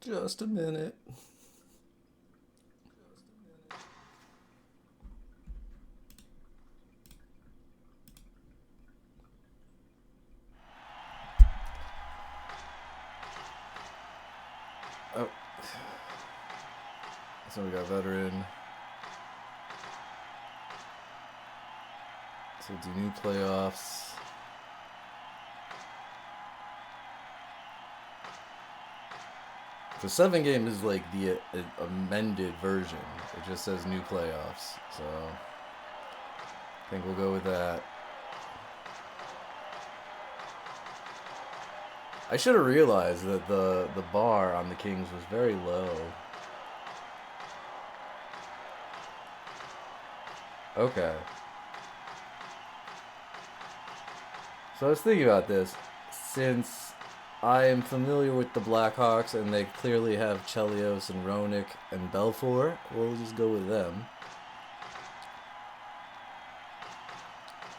Just a minute. Oh. So we got veteran. So do new playoffs. The 7 game is like the amended version. It just says new playoffs. So I think we'll go with that. I should have realized that the bar on the Kings was very low. Okay. So I was thinking about this. Since I am familiar with the Blackhawks and they clearly have Chelios and Roenick and Belfour, we'll just go with them.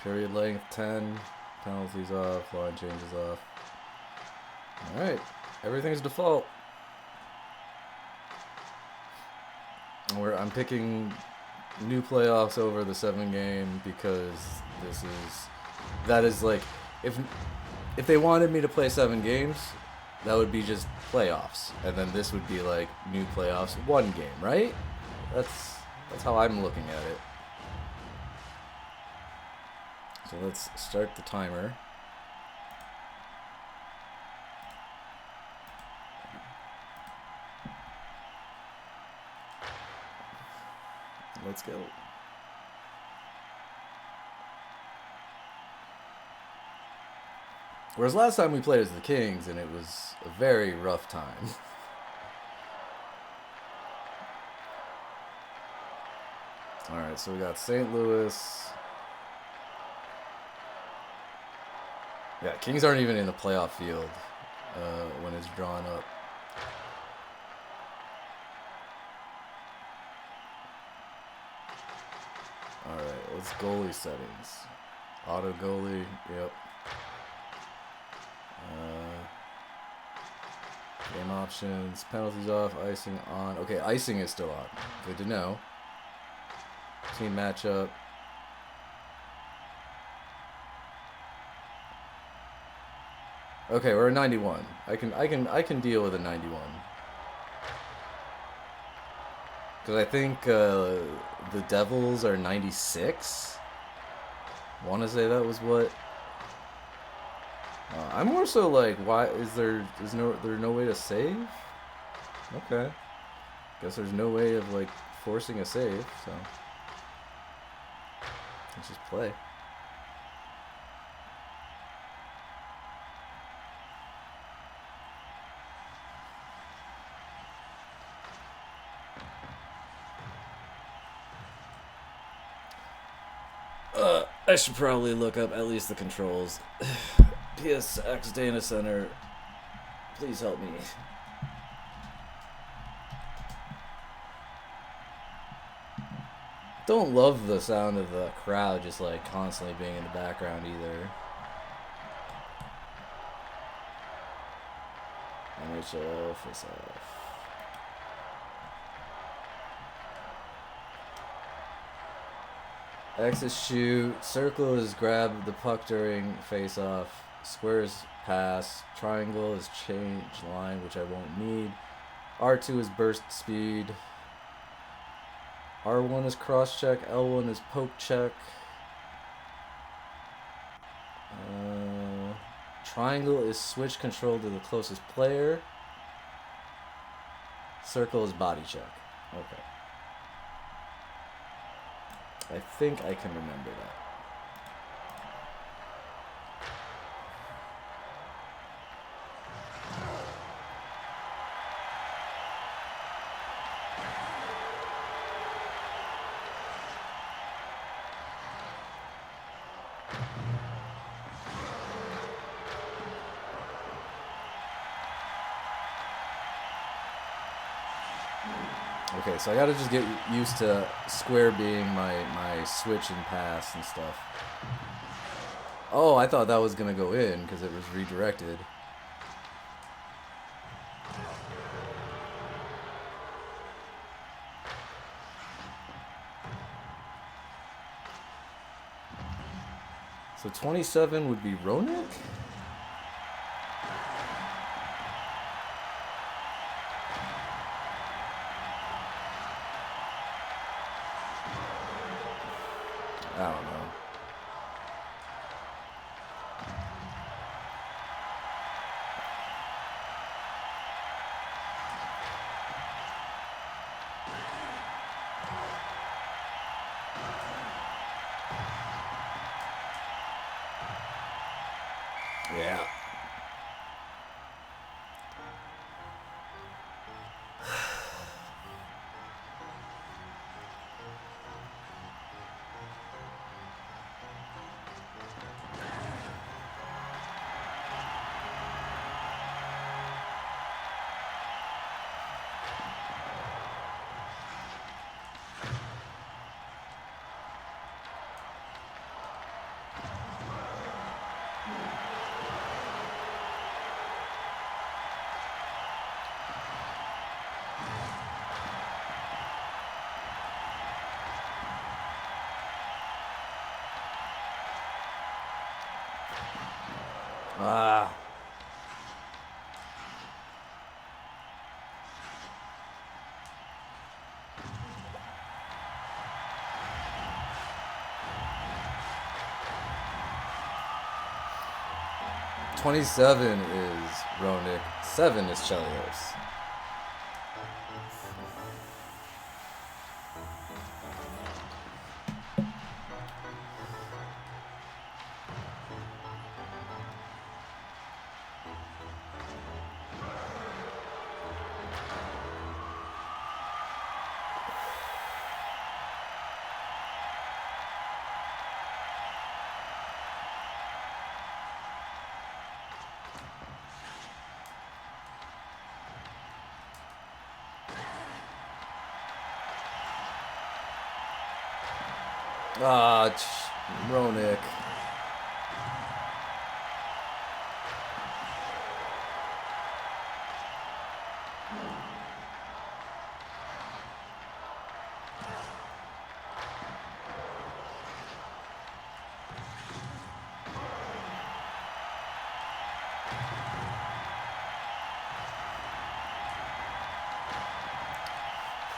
Period length 10. Penalties off. Line changes off. Alright. Everything's default. I'm picking new playoffs over the 7 game because that is like if they wanted me to play 7 games, that would be just playoffs, and then this would be like new playoffs 1 game, right? That's how I'm looking at it. So let's start the timer. Let's go. Whereas last time we played as the Kings, and it was a very rough time. Alright, so we got St. Louis. Yeah, Kings aren't even in the playoff field when it's drawn up. Alright, let's goalie settings. Auto goalie, yep. Game options, penalties off, icing on. Okay, icing is still on. Good to know. Team matchup. Okay, we're at 91. I can deal with a 91. Because I think the Devils are 96. Want to say that was what. I'm more so like, why is there no way to save? Okay, guess there's no way of like forcing a save, so let's just play. I should probably look up at least the controls. PSX Data Center, please help me. Don't love the sound of the crowd just like constantly being in the background either. NHL Faceoff. X is shoot. Circle is grab the puck during face-off. Square is pass. Triangle is change line, which I won't need. R2 is burst speed. R1 is cross check. L1 is poke check. Triangle is switch control to the closest player. Circle is body check. Okay. I think I can remember that. Okay, so I gotta just get used to square being my switch and pass and stuff. Oh, I thought that was gonna go in because it was redirected. So 27 would be Roenick? I don't know. Yeah. Ah. $27 is Roenick, 7 is Chelios. Ah, Roenick.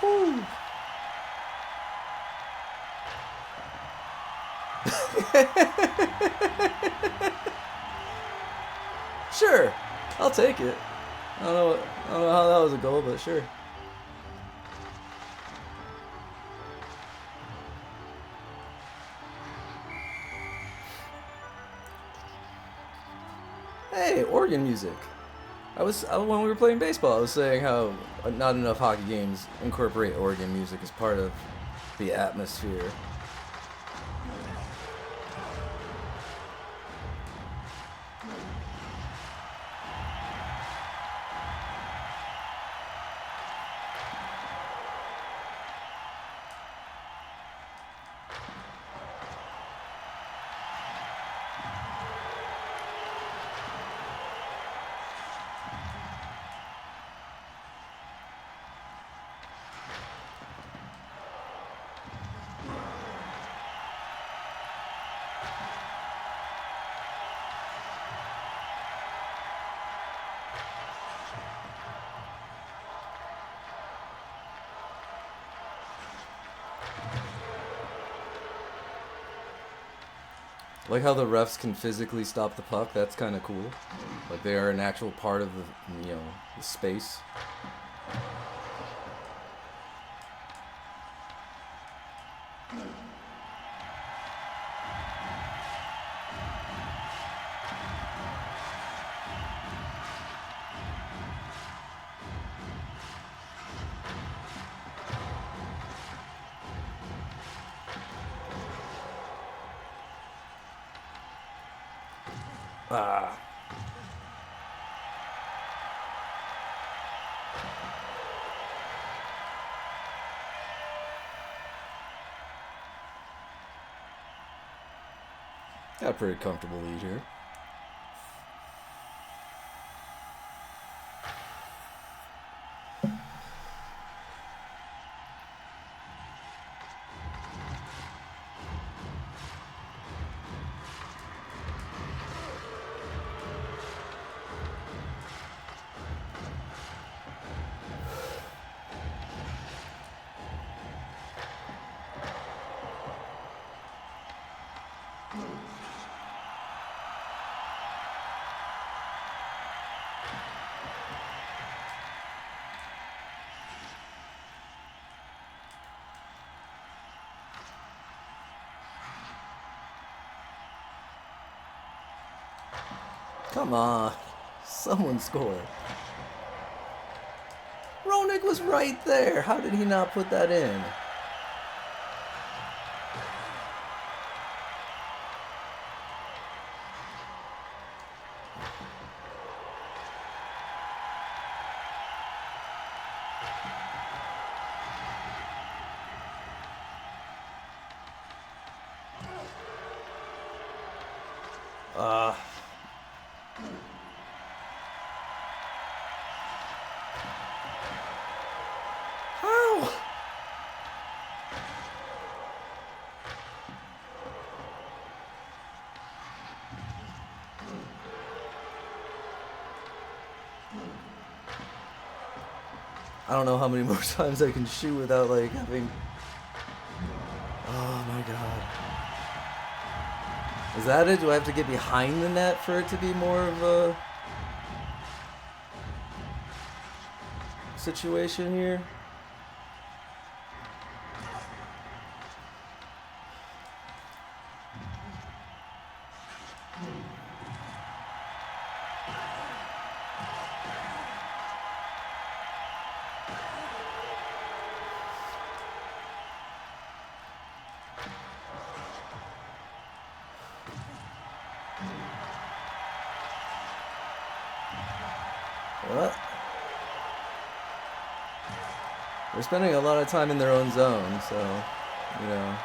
Woo. Sure, I'll take it. I don't know how that was a goal, but sure. Hey, organ music. When we were playing baseball, I was saying how not enough hockey games incorporate organ music as part of the atmosphere. Like how the refs can physically stop the puck. That's kind of cool. Like they are an actual part of the the space. Ah. Got a pretty comfortable lead here. Come on. Someone score. Roenick was right there. How did he not put that in? How? I don't know how many more times I can shoot without like having... Oh my god. Is that it? Do I have to get behind the net for it to be more of a situation here? What? They're spending a lot of time in their own zone, so, you know.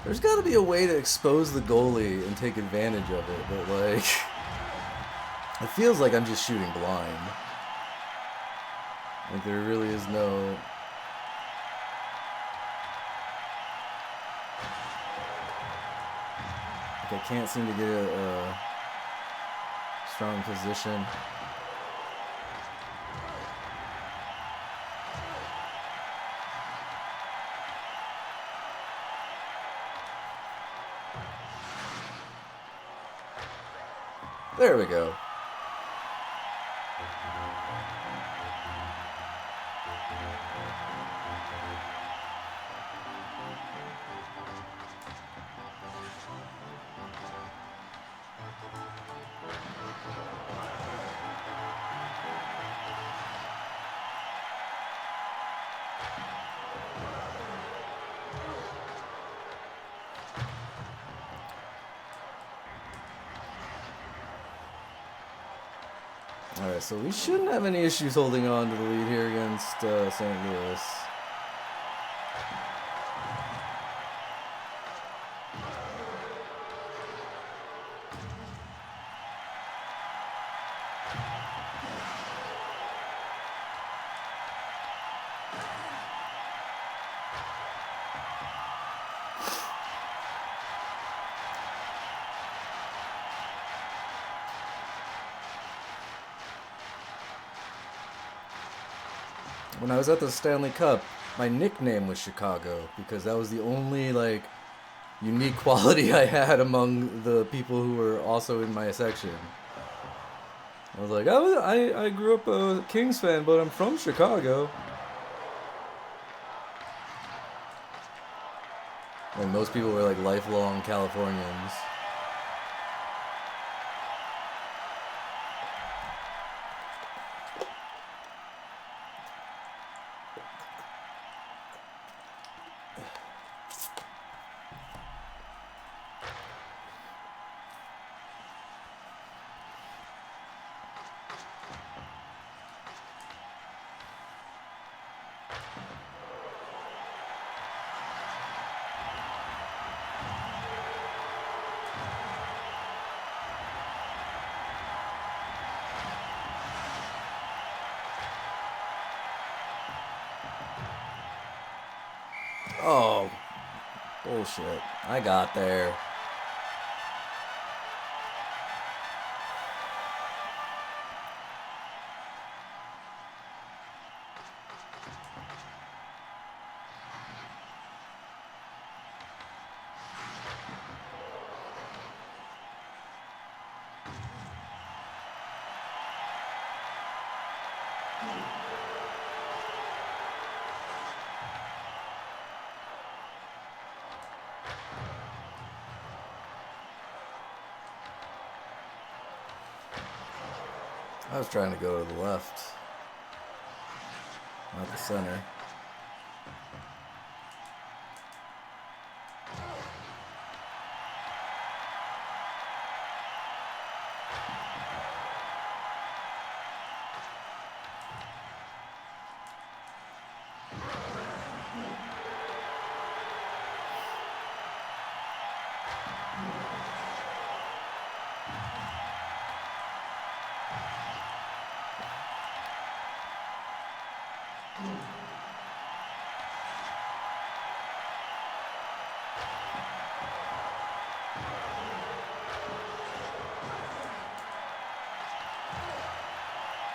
There's got to be a way to expose the goalie and take advantage of it, but like, it feels like I'm just shooting blind. Like there really is no... Like I can't seem to get a strong position. There we go. Alright, so we shouldn't have any issues holding on to the lead here against St. Louis. When I was at the Stanley Cup, my nickname was Chicago because that was the only like unique quality I had among the people who were also in my section. I was like, I grew up a Kings fan, but I'm from Chicago. And most people were like lifelong Californians. Oh, bullshit. I got there. I was trying to go to the left, not the center.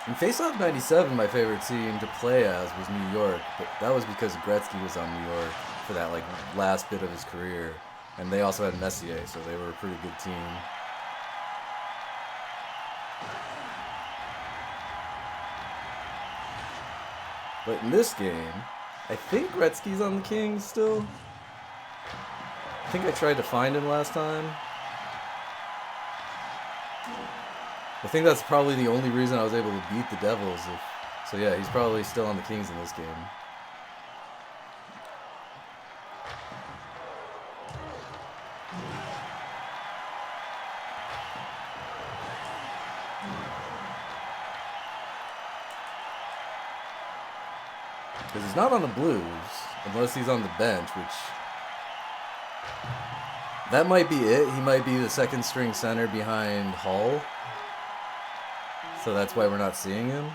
In Faceoff 97, my favorite team to play as was New York, but that was because Gretzky was on New York for that like last bit of his career, and they also had Messier, so they were a pretty good team. But in this game, I think Gretzky's on the Kings still. I think I tried to find him last time. I think that's probably the only reason I was able to beat the Devils. So yeah, he's probably still on the Kings in this game. Because he's not on the Blues, unless he's on the bench, which... that might be it. He might be the second string center behind Hull. So that's why we're not seeing him.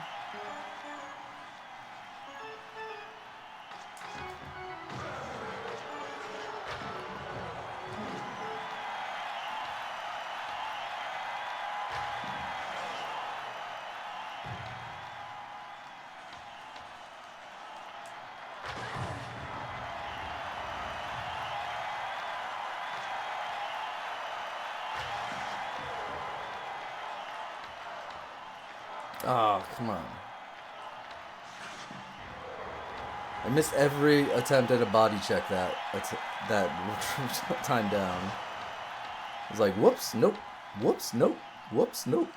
Oh, come on. I missed every attempt at a body check that time down. It was like, whoops, nope, whoops, nope, whoops, nope.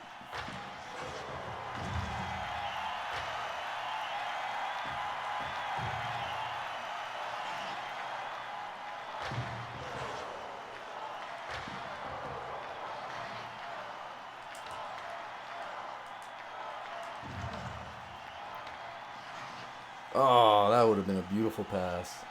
Oh, that would have been a beautiful pass.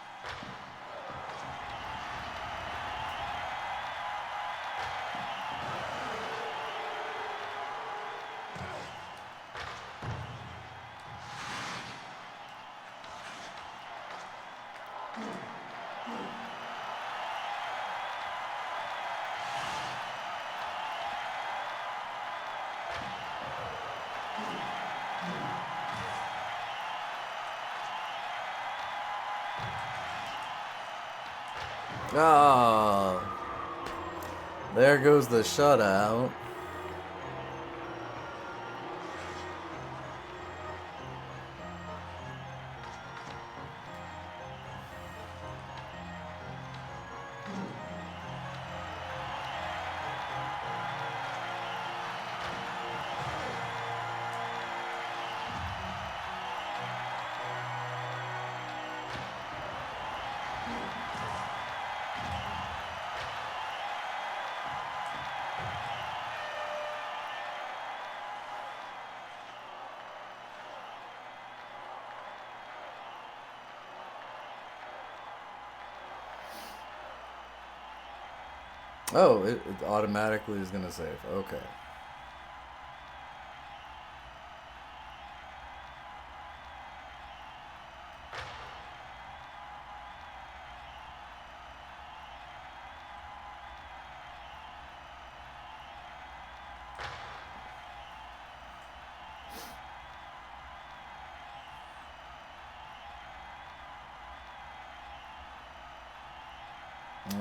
Ah, there goes the shutout. Oh, it automatically is going to save. Okay.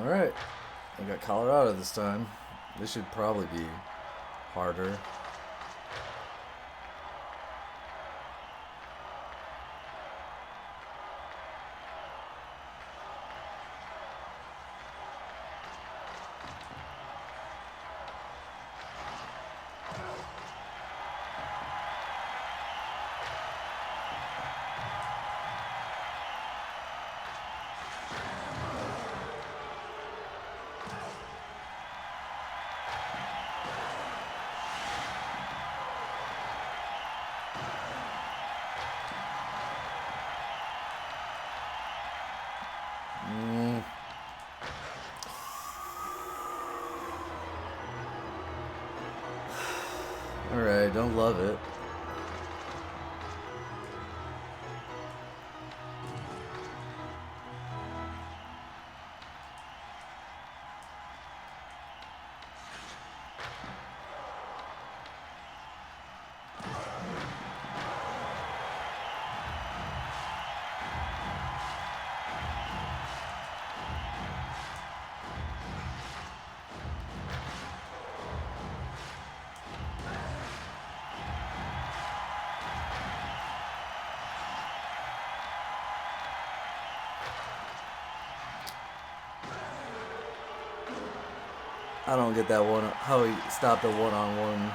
All right. I got Colorado this time. This should probably be harder. Alright, don't love it. I don't get that one, how he stopped a one-on-one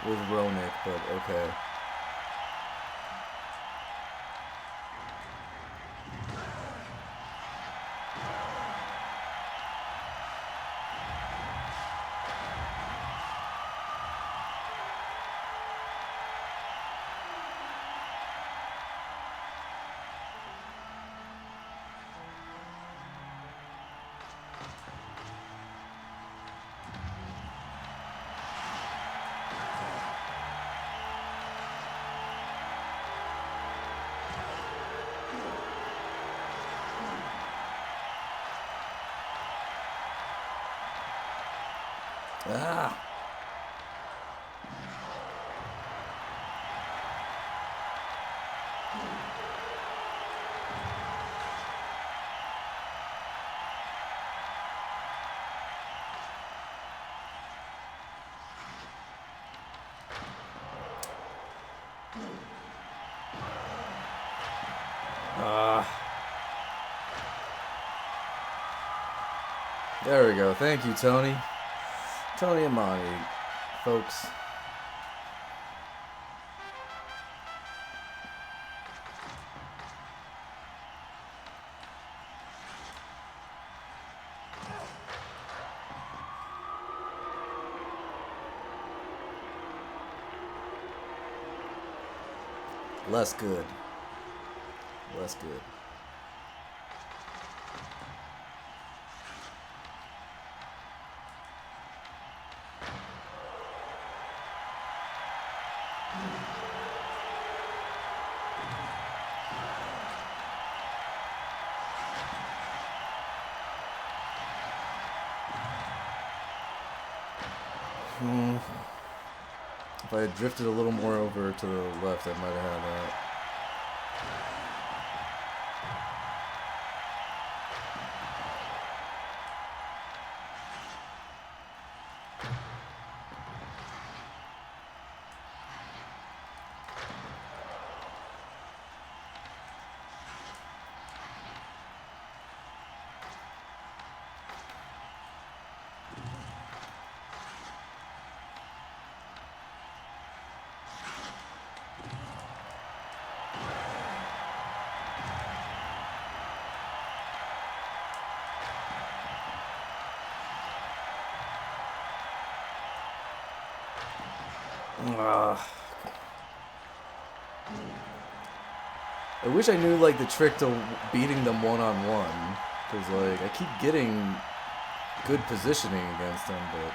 with Roenick, but okay. Ah! There we go. Thank you, Tony. Tony and Monty, folks. Less good. Less good. If I had drifted a little more over to the left, I might have had that. I wish I knew like the trick to beating them one-on-one, because like I keep getting good positioning against them, but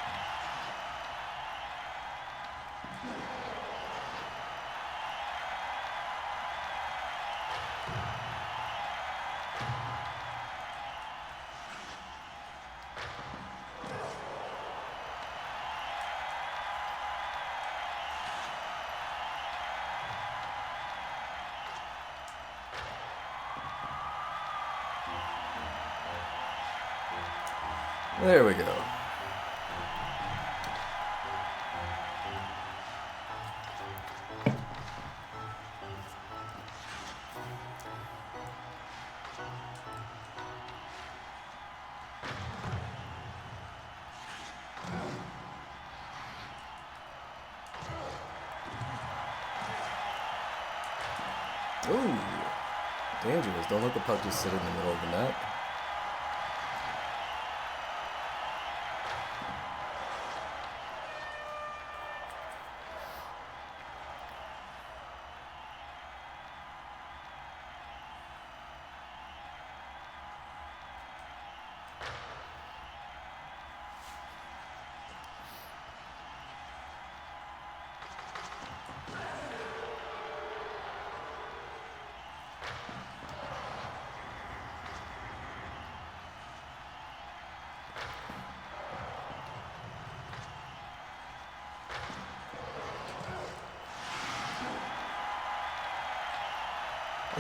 there we go. Ooh, dangerous. Don't let the puck just sit in the middle of the net.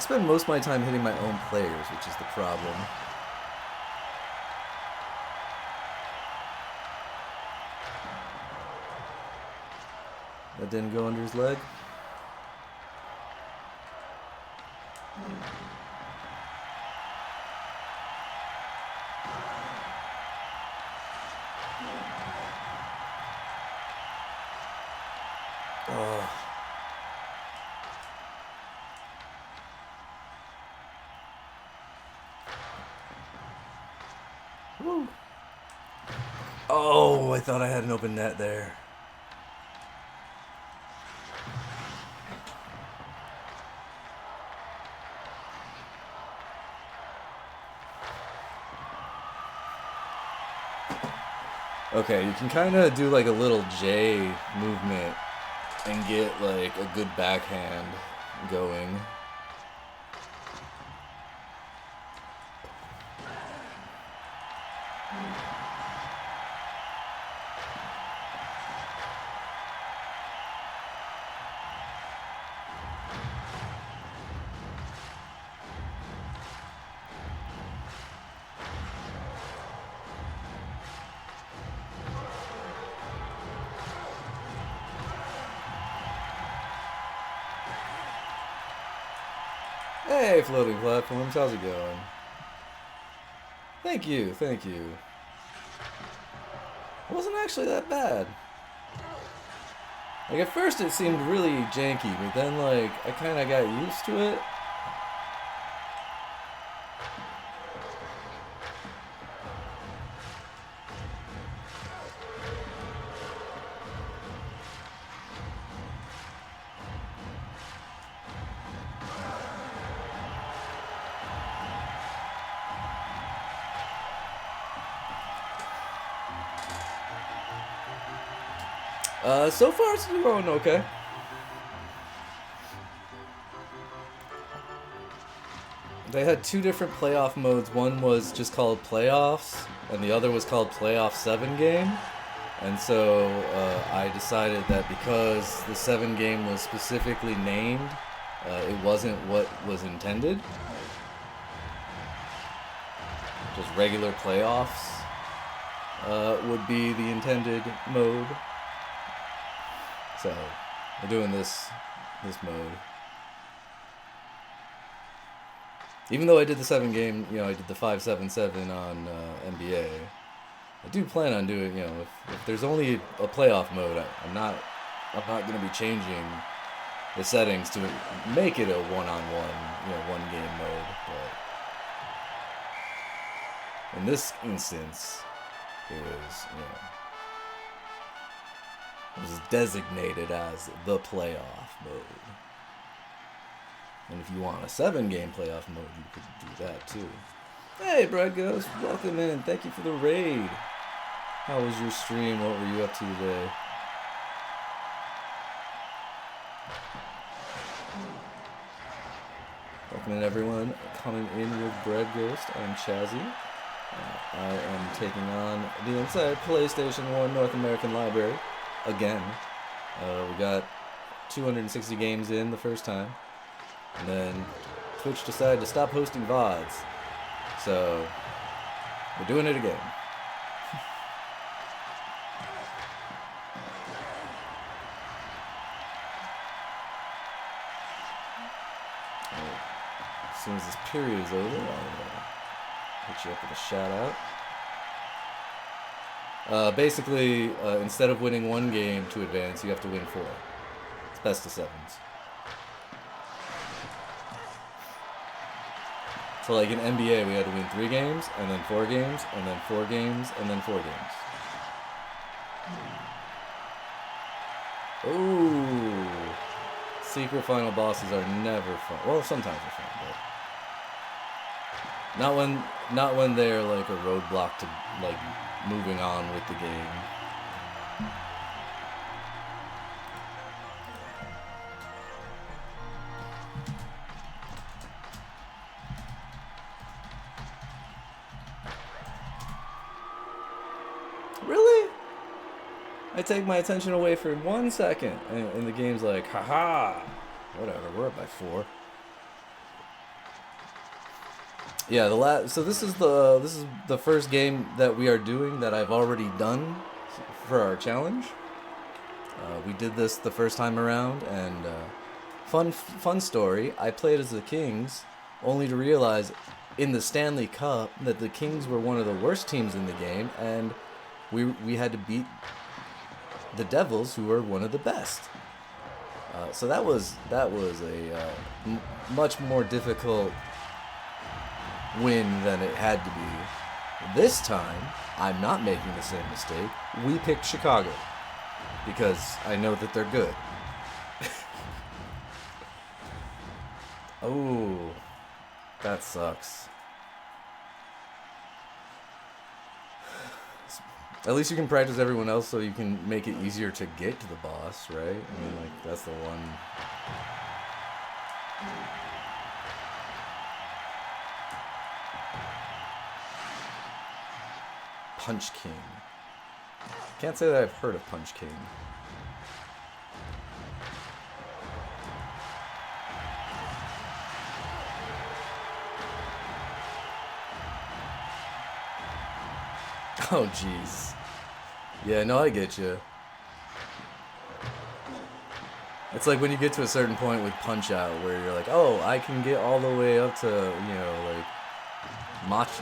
spend most of my time hitting my own players, which is the problem. That didn't go under his leg. Woo. Oh, I thought I had an open net there. Okay, you can kind of do like a little J movement and get like a good backhand going. Hey, floating platforms, how's it going? Thank you, thank you. It wasn't actually that bad. Like, at first it seemed really janky, but then, like, I kind of got used to it. So far it's going okay. They had two different playoff modes. One was just called playoffs, and the other was called playoff 7 game. And so I decided that because the 7 game was specifically named, it wasn't what was intended. Just regular playoffs would be the intended mode. So, we're doing this mode. Even though I did the 7 game, you know, I did the 5-7-7 on NBA. I do plan on doing, you know, if there's only a playoff mode, I'm not going to be changing the settings to make it a one-on-one, you know, 1 game mode. But in this instance, it was, you know, it was designated as the playoff mode. And if you want a 7 game playoff mode, you could do that too. Hey, Bread Ghost, welcome in. Thank you for the raid. How was your stream? What were you up to today? Welcome in, everyone. Coming in with Bread Ghost, I'm Chazzy. I am taking on the entire PlayStation 1 North American library. Again. We got 260 games in the first time. And then Twitch decided to stop hosting VODs. So, we're doing it again. As soon as this period is over, I'll hit you up with a shout out. Basically, instead of winning 1 game to advance, you have to win 4. It's best of 7s. So like in NBA, we had to win 3 games, and then 4 games, and then 4 games, and then 4 games. Ooh. Secret final bosses are never fun. Well, sometimes they're fun, but not when they're like a roadblock to like moving on with the game. Really? I take my attention away for 1 second, and the game's like, haha, whatever, we're up by 4. Yeah, so this is the first game that we are doing that I've already done for our challenge. We did this the first time around, and fun story. I played as the Kings, only to realize in the Stanley Cup that the Kings were one of the worst teams in the game, and we had to beat the Devils, who were one of the best. So that was a much more difficult win than it had to be. This time, I'm not making the same mistake. We picked Chicago because I know that they're good. Oh, that sucks. At least you can practice everyone else so you can make it easier to get to the boss, right? I mean, like, that's the one. Punch King. Can't say that I've heard of Punch King. Oh, jeez. Yeah, no, I get you. It's like when you get to a certain point with Punch-Out where you're like, oh, I can get all the way up to, you know, like,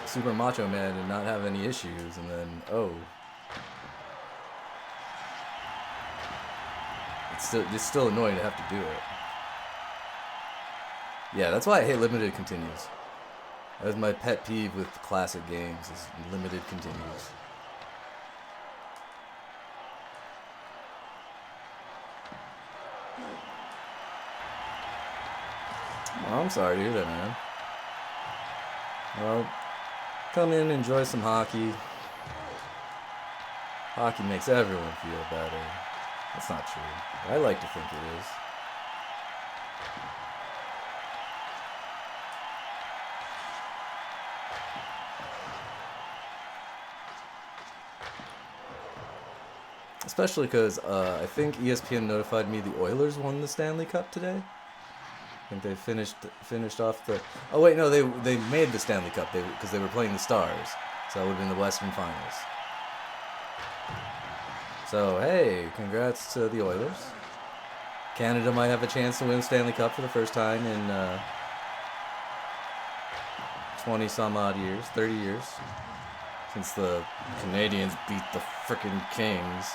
Super Macho Man and not have any issues, and then, oh. It's still annoying to have to do it. Yeah, that's why I hate limited continues. That's my pet peeve with classic games, is limited continues. Well, I'm sorry to hear that, man. Well, come in, enjoy some hockey. Hockey makes everyone feel better. That's not true. I like to think it is. Especially because I think ESPN notified me the Oilers won the Stanley Cup today. I think they finished off the. Oh wait, no, they made the Stanley Cup because they were playing the Stars, so that would have been the Western Finals. So hey, congrats to the Oilers. Canada might have a chance to win Stanley Cup for the first time in 20 some odd years, 30 years, since the Canadians beat the frickin' Kings.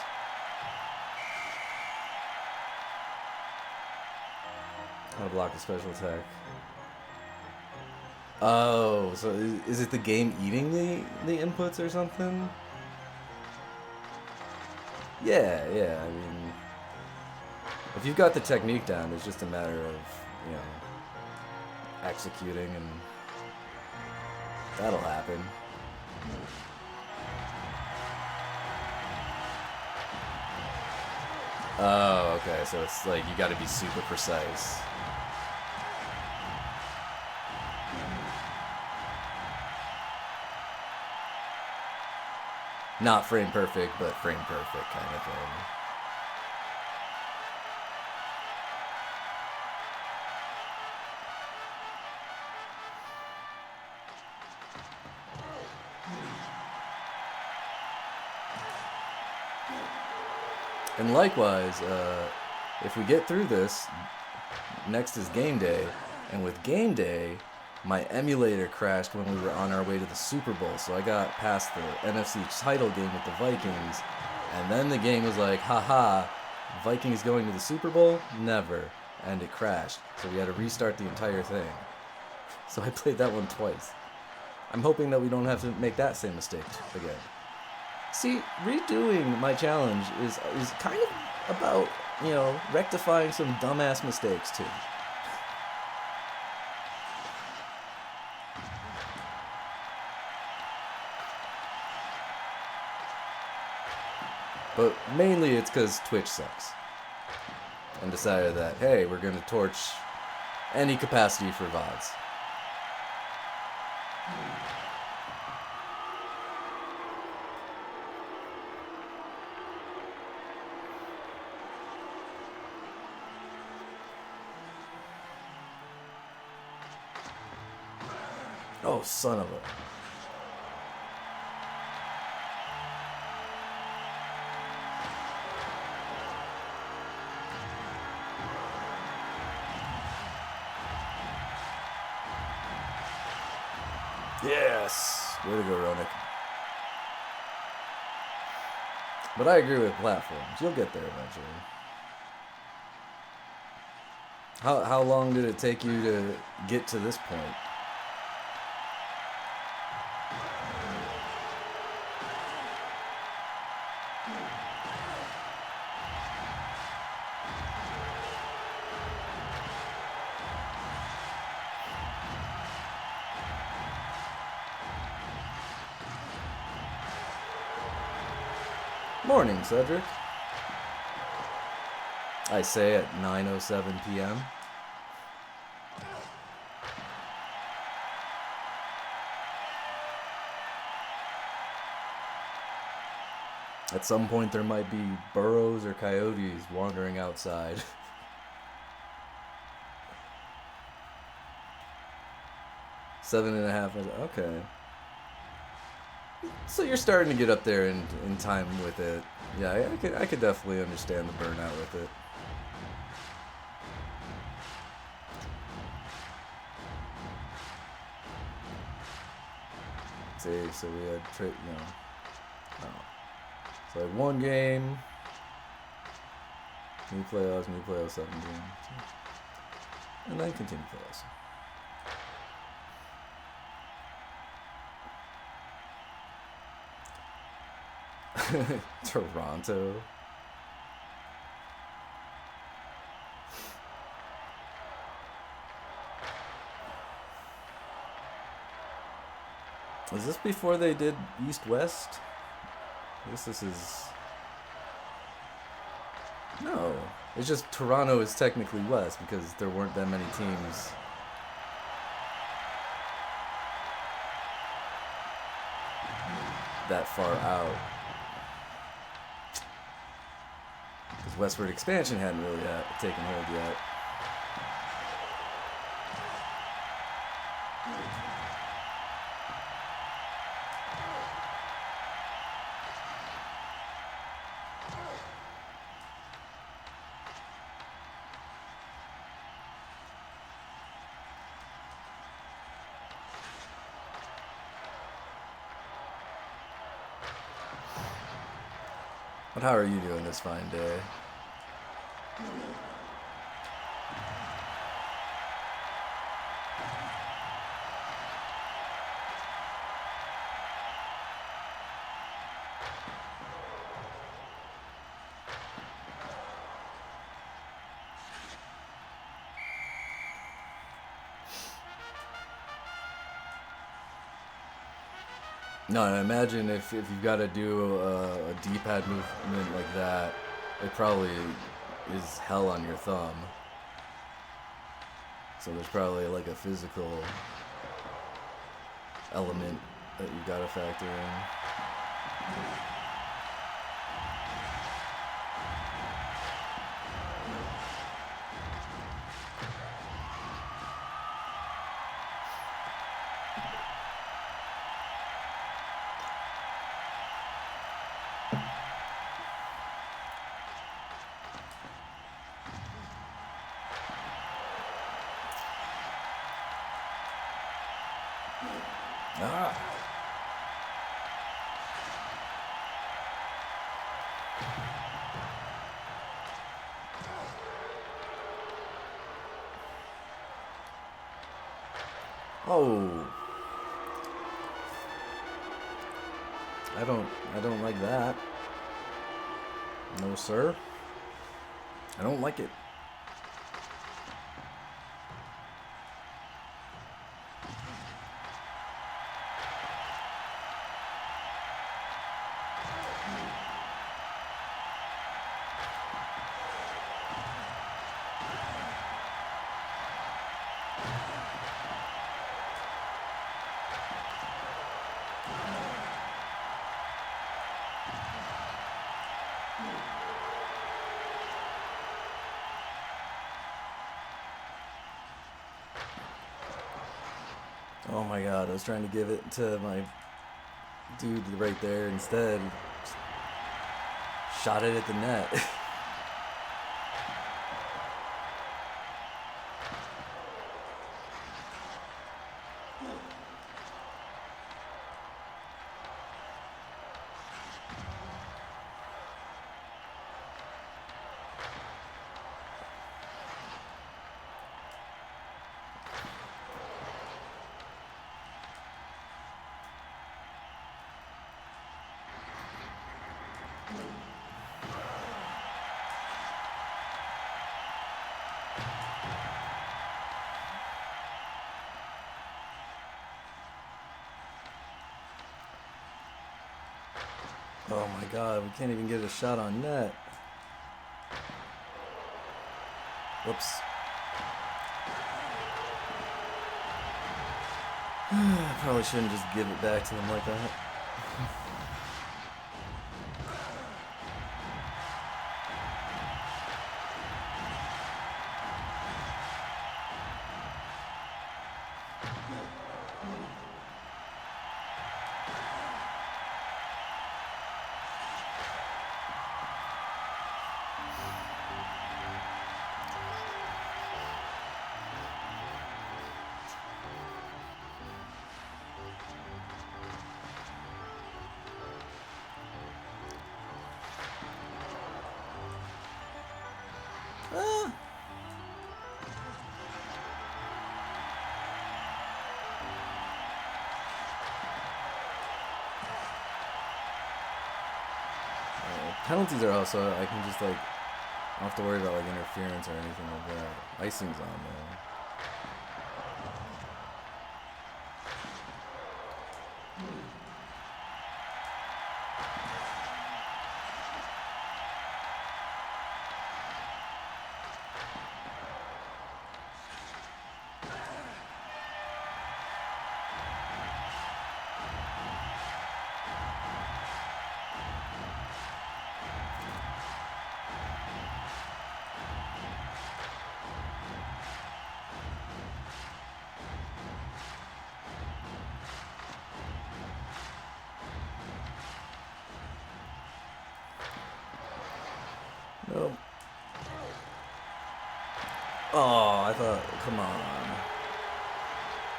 I'll block the special attack. Oh, so is it the game eating the inputs or something? Yeah, I mean, if you've got the technique down, it's just a matter of, you know, executing, and that'll happen. Oh, okay, so it's like you gotta be super precise. Not frame perfect, but frame perfect kind of thing. And likewise, if we get through this, next is game day. And with game day, my emulator crashed when we were on our way to the Super Bowl. So I got past the NFC title game with the Vikings. And then the game was like, haha, Vikings going to the Super Bowl? Never. And it crashed. So we had to restart the entire thing. So I played that one twice. I'm hoping that we don't have to make that same mistake again. See, redoing my challenge is kind of about, you know, rectifying some dumbass mistakes too. But mainly it's because Twitch sucks. And decided that, hey, we're going to torch any capacity for VODs. Oh, son of a... Yes! Way to go, Roenick. But I agree with platforms. You'll get there eventually. How long did it take you to get to this point? Morning, Cedric. I say at 9:07 p.m. At some point there might be burros or coyotes wandering outside. Seven and a half. Okay. So you're starting to get up there in time with it. Yeah, I could definitely understand the burnout with it. See, so we had so like one game, new playoffs, 7 games, and then continue playoffs. Toronto. Was this before they did East-West? I guess this is... No. It's just Toronto is technically West because there weren't that many teams. That far out. Because westward expansion hadn't really taken hold yet. But how are you doing this fine day? No, and I imagine if you've got to do a D-pad movement like that, it probably is hell on your thumb. So there's probably like a physical element that you've got to factor in. Ah. Oh. I don't like that. No, sir. I don't like it. Oh my god, I was trying to give it to my dude right there instead. Shot it at the net. Oh my god, we can't even get a shot on net. Whoops. Probably shouldn't just give it back to them like that. Penalties are also, I can just like, I don't have to worry about like interference or anything like that. Icing's on though. Nope. Oh, I thought, come on.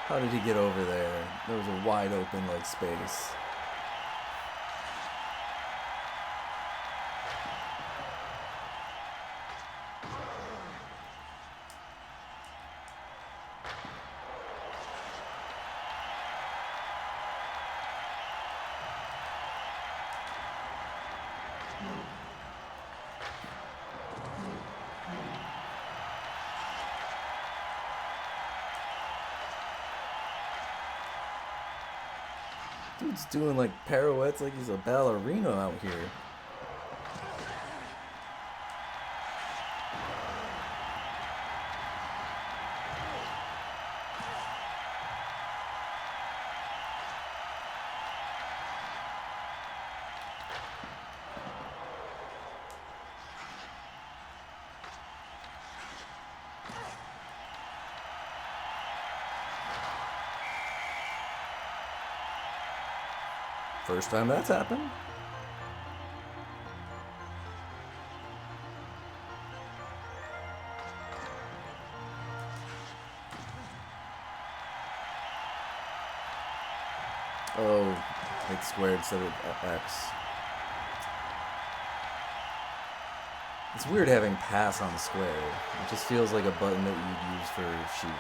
How did he get over there? There was a wide open like space. Dude's doing like pirouettes like he's a ballerina out here. First time that's happened. Oh, it's squared instead of X. It's weird having pass on square. It just feels like a button that you'd use for shoot.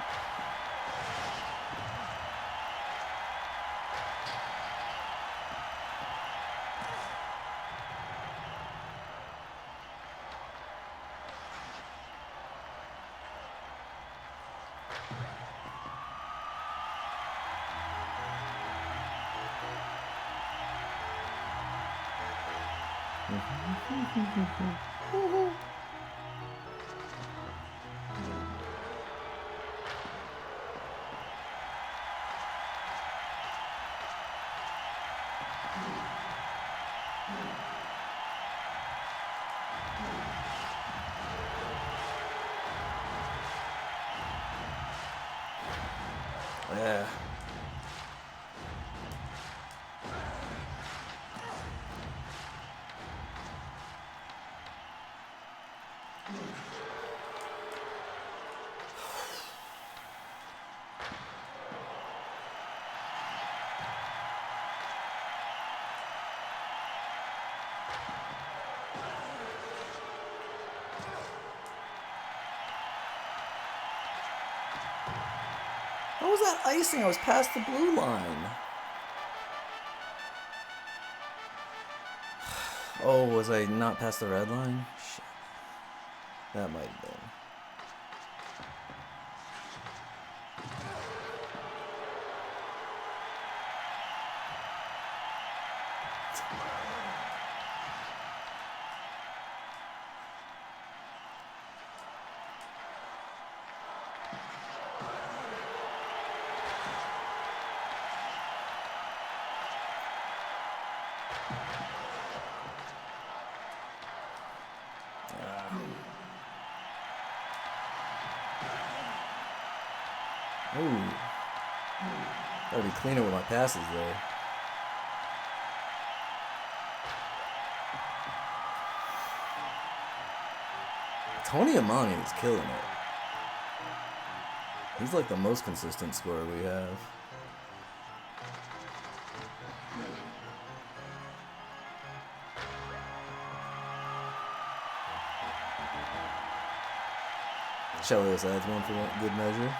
Yeah. How was that icing? I was past the blue line. Oh, was I not past the red line? Shit. That might have been. Ooh. Gotta be cleaner with my passes there. Tony Amani is killing it. He's like the most consistent scorer we have. Chelios adds one for good measure.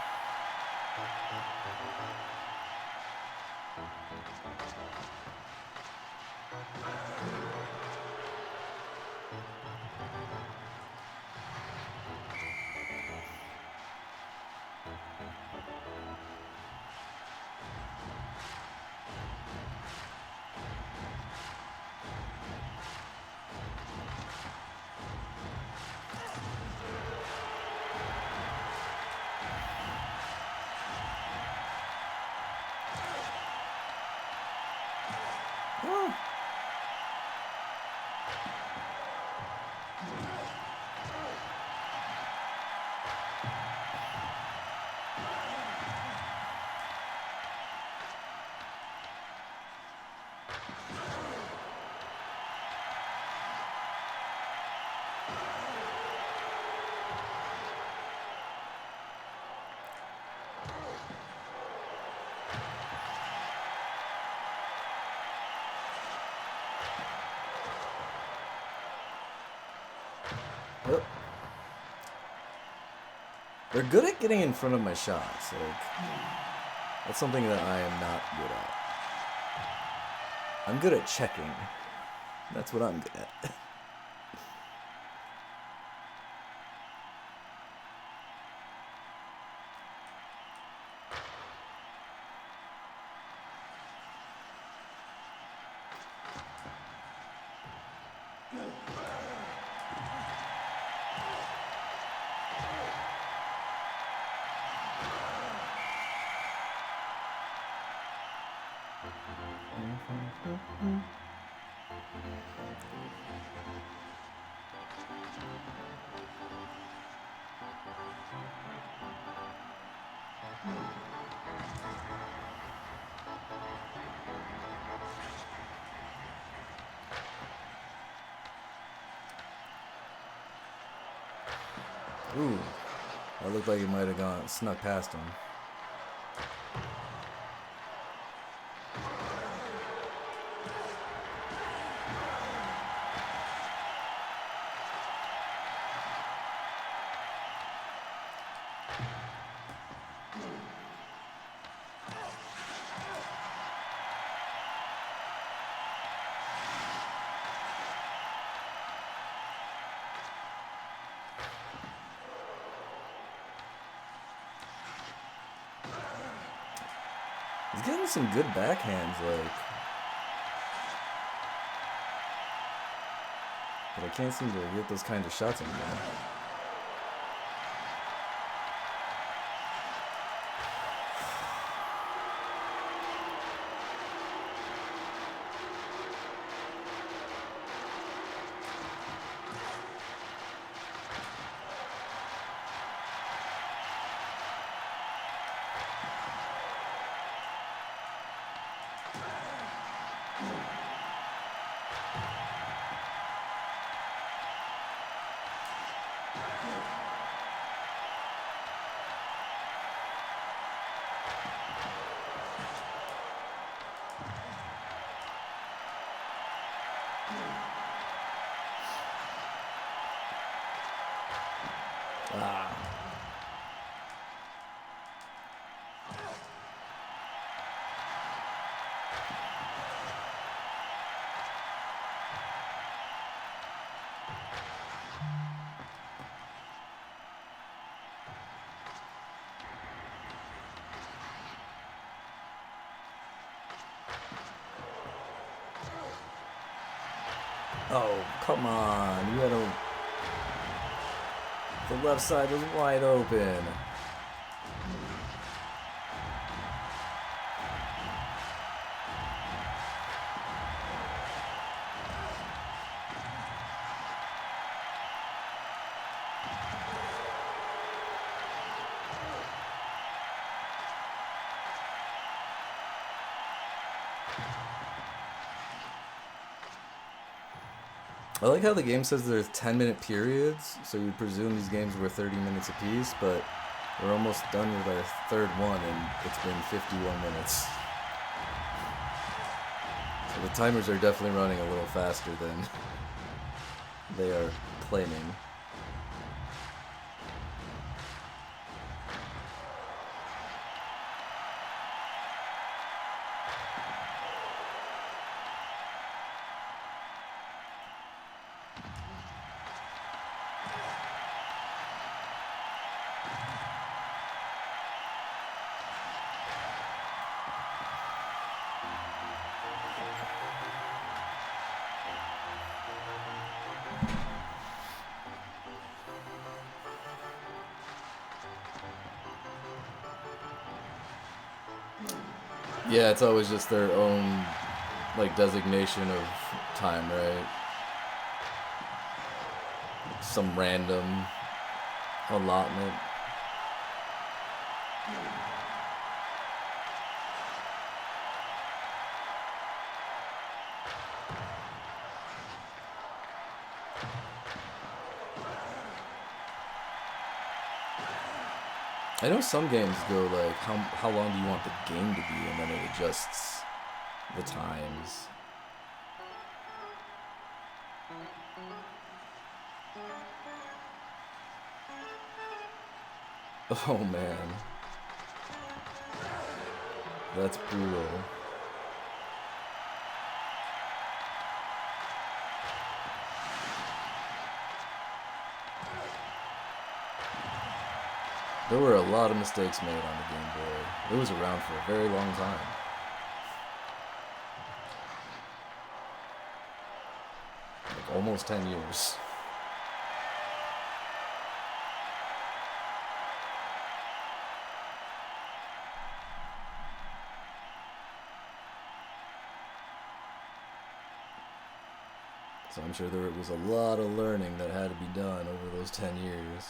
Yep. They're good at getting in front of my shots. Like, that's something that I am not good at. I'm good at checking. That's what I'm good at. Ooh, that looked like he might have snuck past him. He's getting some good backhands, like. But I can't seem to get those kind of shots anymore. Oh, come on. You had a... The left side was wide open. I like how the game says there's 10-minute periods, so you'd presume these games were 30 minutes apiece, but we're almost done with our third one, and it's been 51 minutes. So the timers are definitely running a little faster than they are claiming. Yeah, it's always just their own, like, designation of time, right? Some random allotment. I know some games go like, how long do you want the game to be, and then it adjusts the times. Oh man. That's brutal. There were a lot of mistakes made on the Game Boy. It was around for a very long time. Like almost 10 years. So I'm sure there was a lot of learning that had to be done over those 10 years.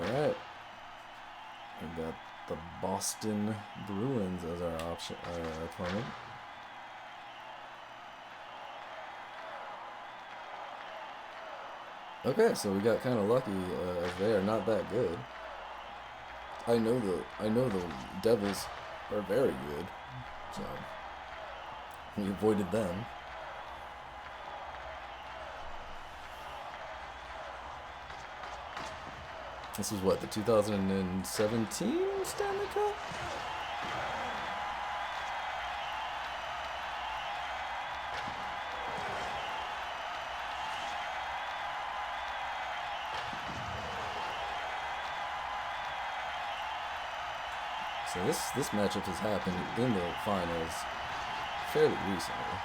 Alright. We got the Boston Bruins as our opponent. Okay, so we got kind of lucky, as they are not that good. I know the Devils are very good, so we avoided them. This was what, the 2017 Stanley Cup? So this matchup has happened in the finals fairly recently.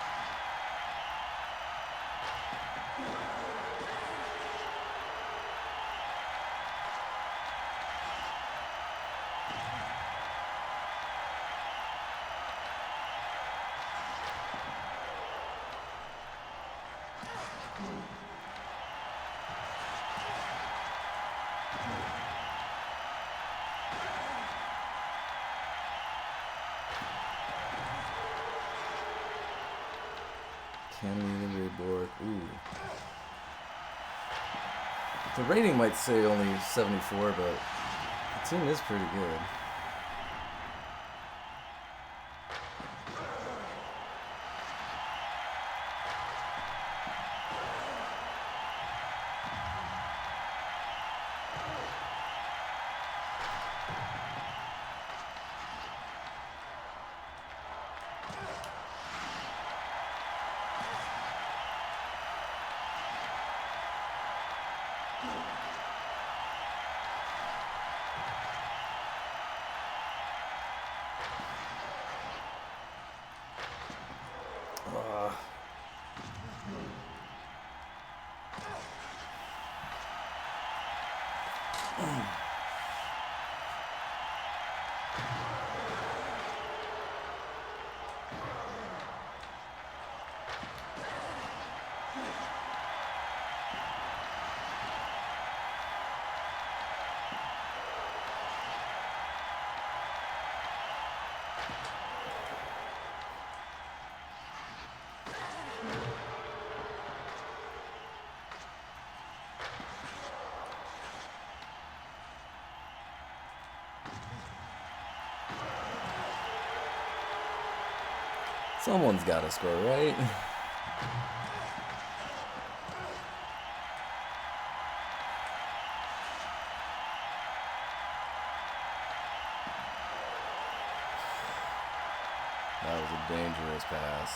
Cammy the Reborg. Ooh. The rating might say only 74, but the team is pretty good. Someone's got to score, right? That was a dangerous pass.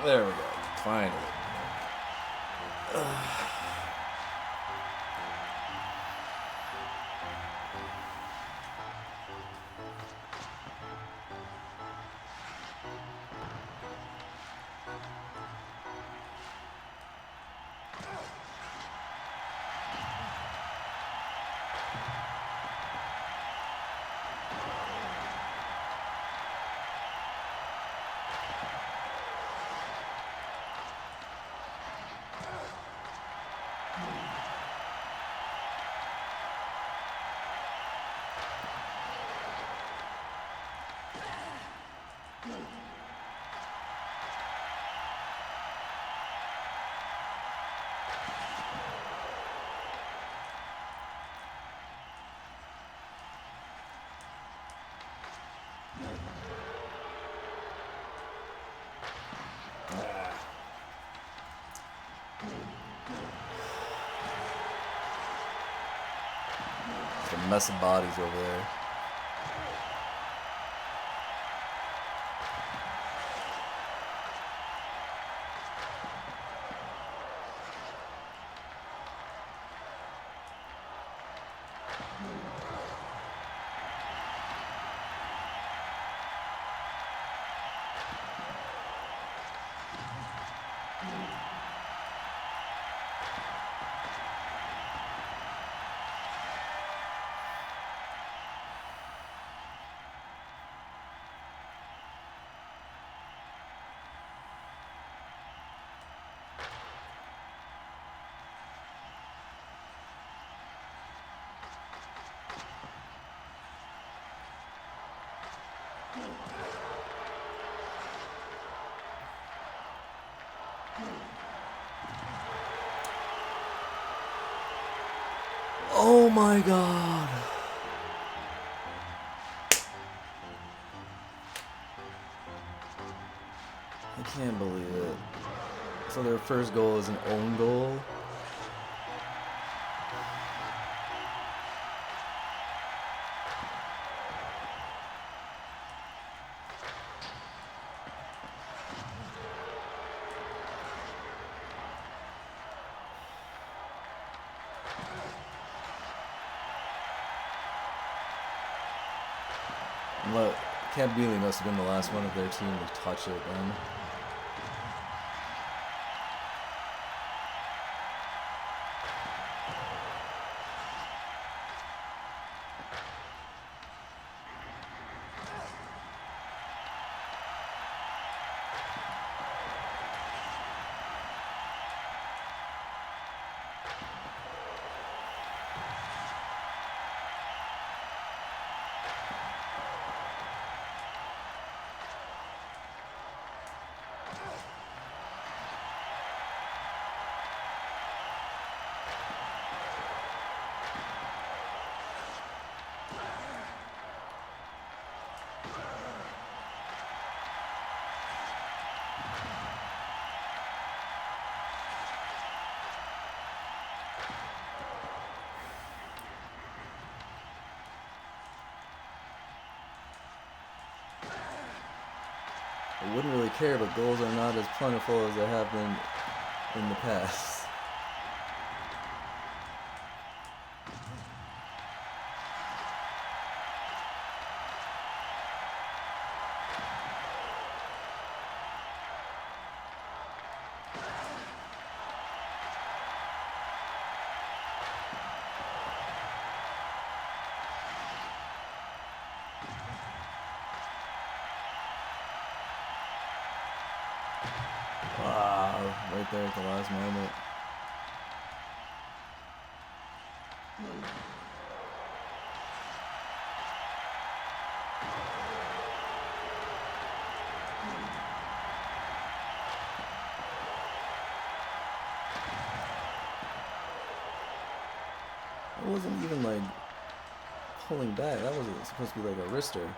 There we go. Finally. It's a mess of bodies over there. Oh my God. I can't believe it. So their first goal is an own goal. Look, Camp Bealey must have been the last one of their team to touch it then. I wouldn't really care, but goals are not as plentiful as they have been in the past. Wow, right there at the last moment. It wasn't even like pulling back. That was supposed to be like a wrister.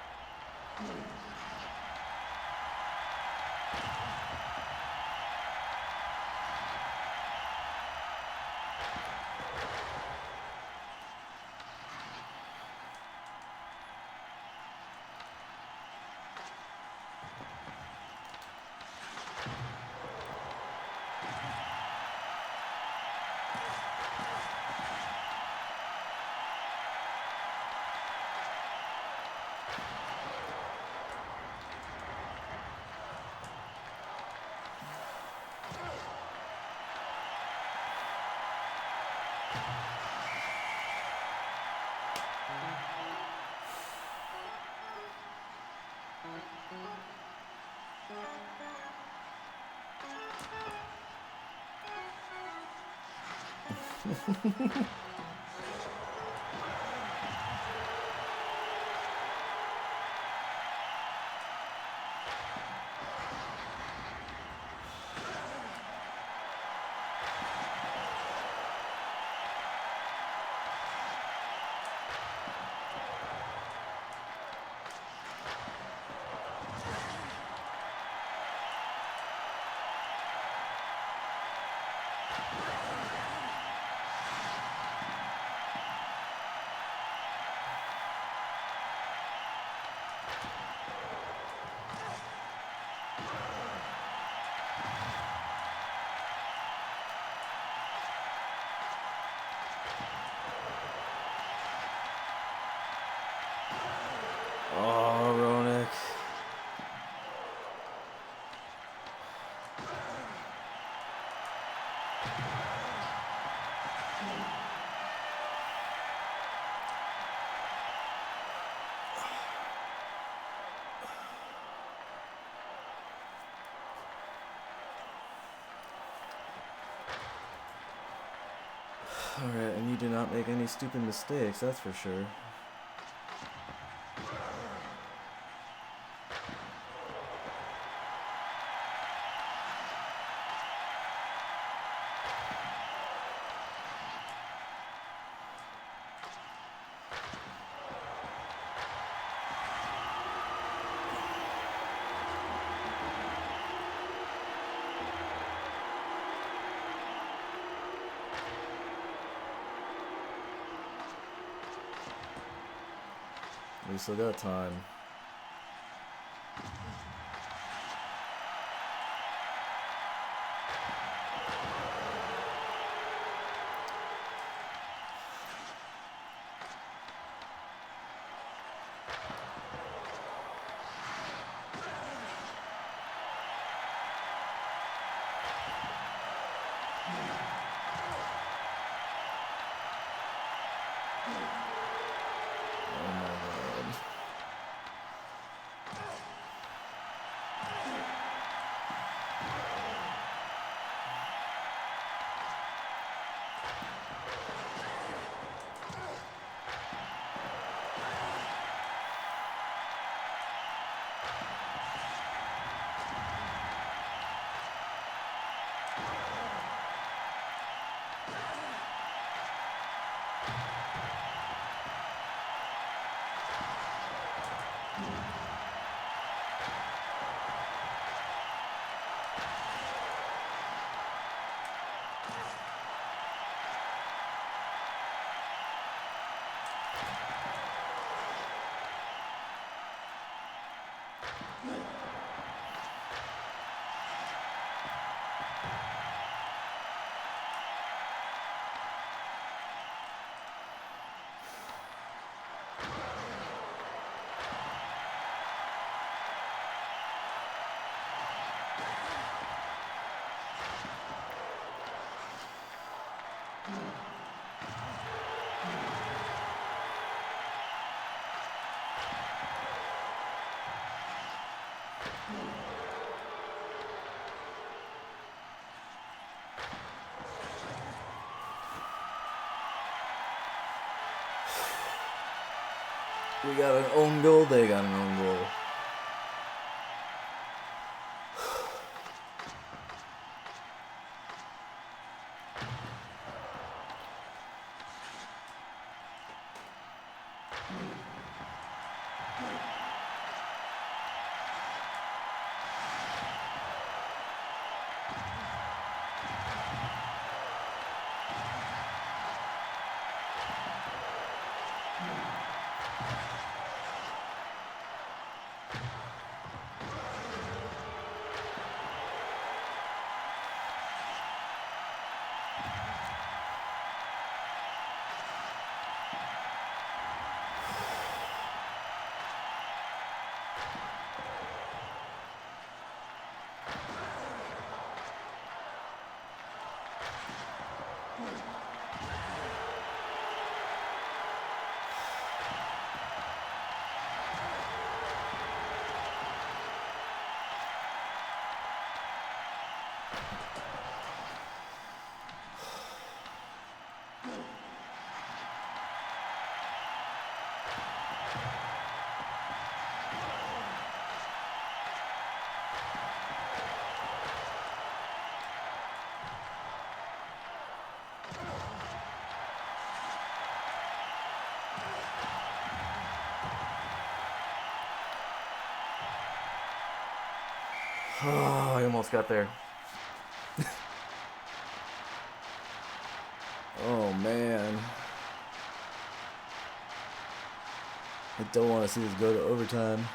Oh, Ronak. Alright, and you do not make any stupid mistakes, that's for sure. We still got time. We got an own goal, they got an own goal. Oh, I almost got there. Oh, man. I don't want to see this go to overtime.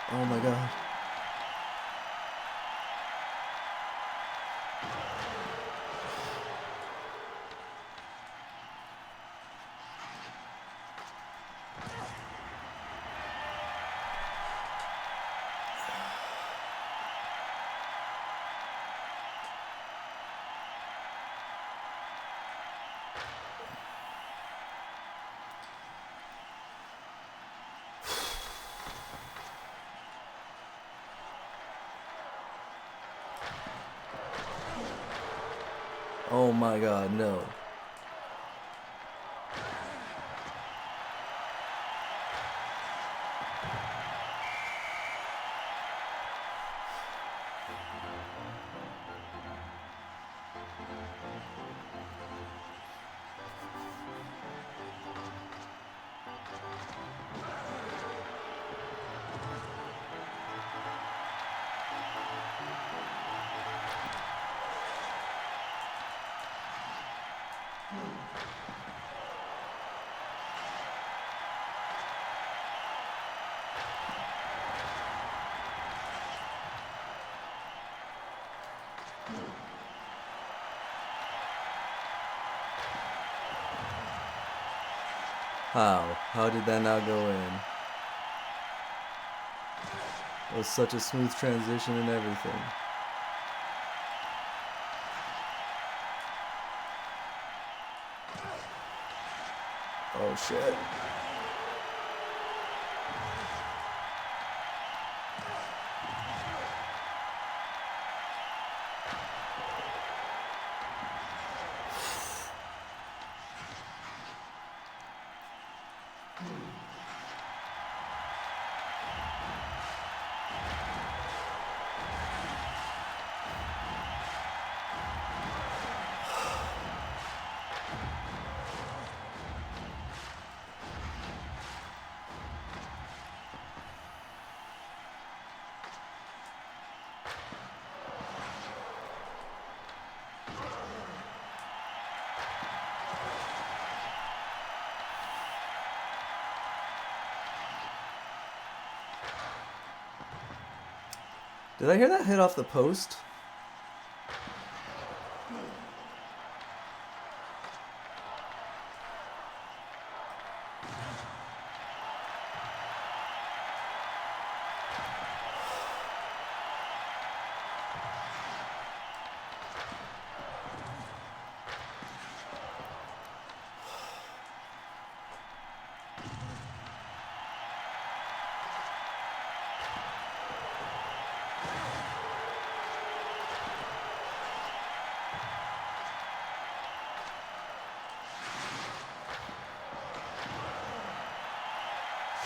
Oh my god. Oh my god, no. How? How did that not go in? It was such a smooth transition and everything. Oh shit. Did I hear that hit off the post?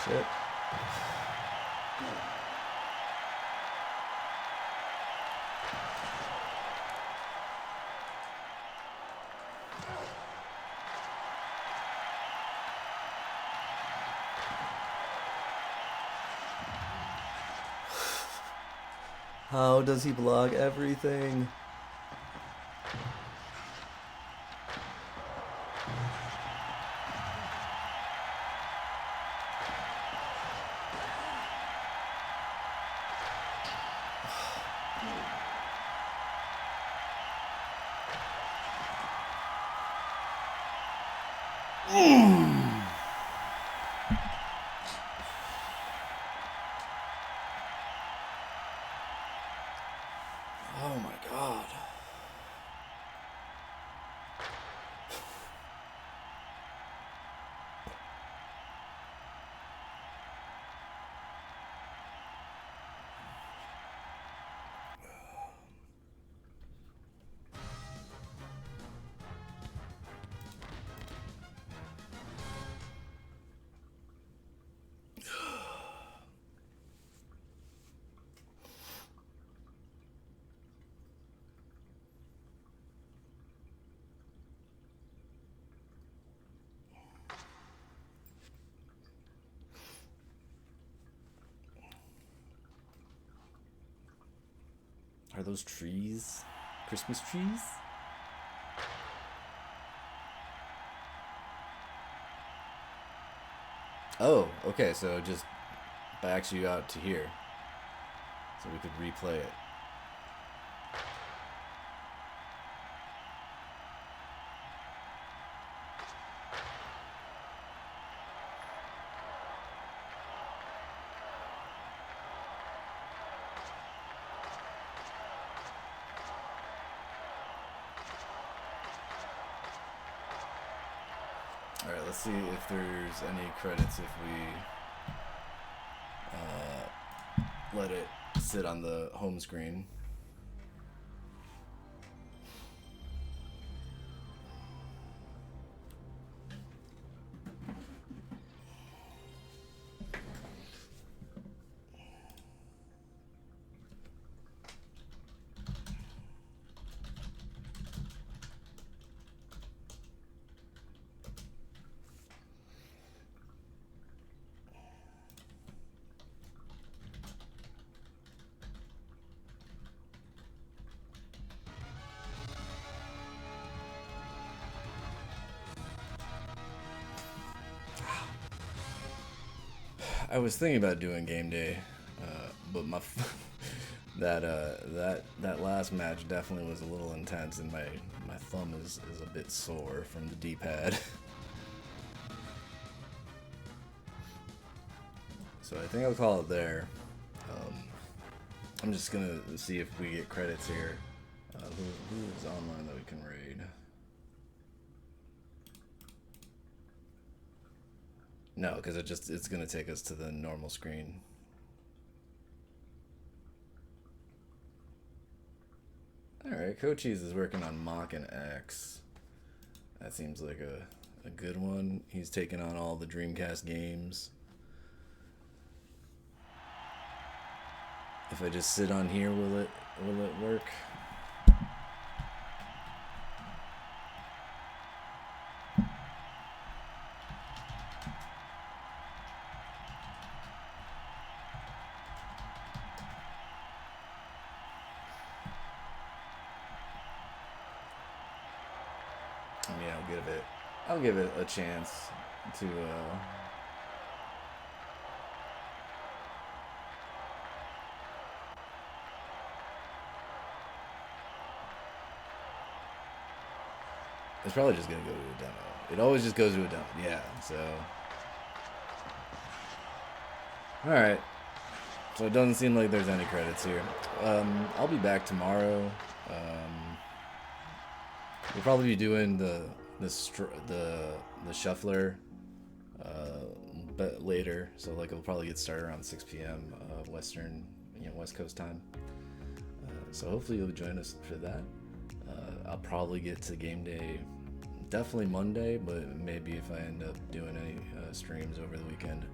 Shit. How does he block everything? Oh my god. Are those trees? Christmas trees? Oh, okay, so it just backs you out to here. So we could replay it. Alright, let's see if there's any credits if we let it sit on the home screen. I was thinking about doing game day, but my that last match definitely was a little intense, and my thumb is a bit sore from the D-pad. So I think I'll call it there. I'm just gonna see if we get credits here. Who is online that we can raid? No, because it's gonna take us to the normal screen. Alright, Cochise is working on Mach and X. That seems like a good one. He's taking on all the Dreamcast games. If I just sit on here, will it work? I mean, I'll give it a chance to It's probably just gonna go to a demo. It always just goes to a demo. Yeah. So. All right. So it doesn't seem like there's any credits here. I'll be back tomorrow. We'll probably be doing the shuffler but later. So like it'll probably get started around 6 p.m. Western, West Coast time. So hopefully you'll join us for that. I'll probably get to game day definitely Monday, but maybe if I end up doing any streams over the weekend.